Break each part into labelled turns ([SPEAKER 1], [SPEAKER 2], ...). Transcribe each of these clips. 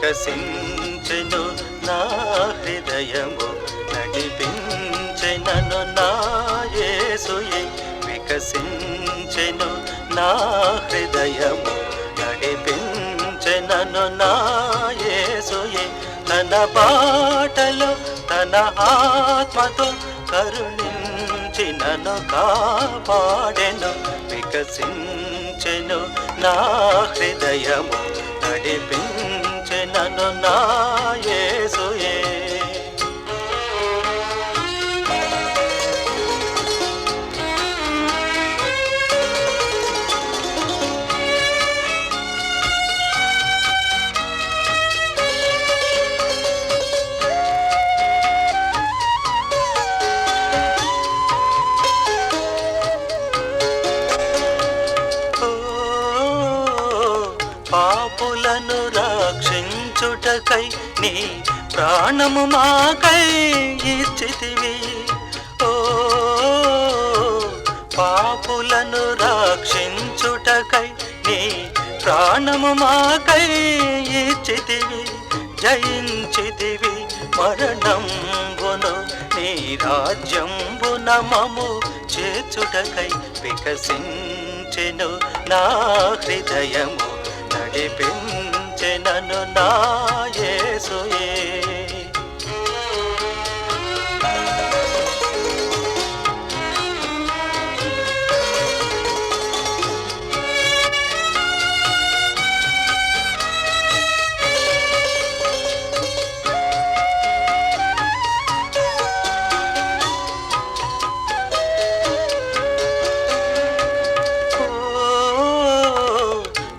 [SPEAKER 1] వికసించెను నా హృదయము, నడిపించెనను నా యేసుయే. వికసించెను నా హృదయము, నడిపించెనను నా యేసుయే. తన బాటలో తన ఆత్మతో కరుణించి నన్ను కాపాడెను. వికసించెను నా హృదయము, నడిపించెనను నా యేసుయే. పాపులను రక్షించుటకై నీ ప్రాణము మాకై ఇచ్చితివి. ఓ పాపులను రక్షించుటకై నీ ప్రాణము మాకై ఇచ్చితివి. జయించితివి మరణంబును, నీ రాజ్యంబున మము చేర్చుటకై. వికసించెను నా హృదయము, నడిపించెనను నా యేసుయే.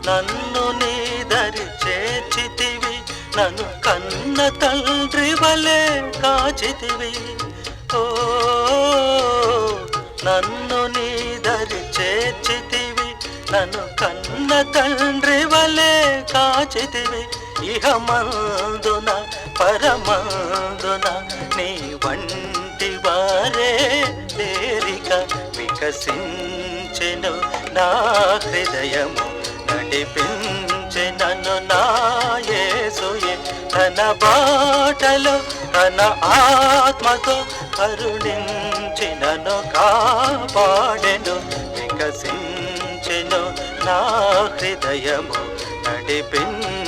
[SPEAKER 1] నన్ను నీ దరి చేర్చితివి, నన్ను కన్న తండ్రి వలె కాచితివి. ఓ నన్ను నీ దరి చేర్చితివి, నన్ను కన్న తండ్రి వలె కాచితివి. ఇహమందున పరమందున నీ వంటి వారే లేరిక. వికసించెను నా హృదయము, నడిపించెనను నా యేసుయే. తన బాటలో తన ఆత్మతో కరుణించి నన్ను కాపాడెను. వికసించెను నా హృదయము, నడిపించెను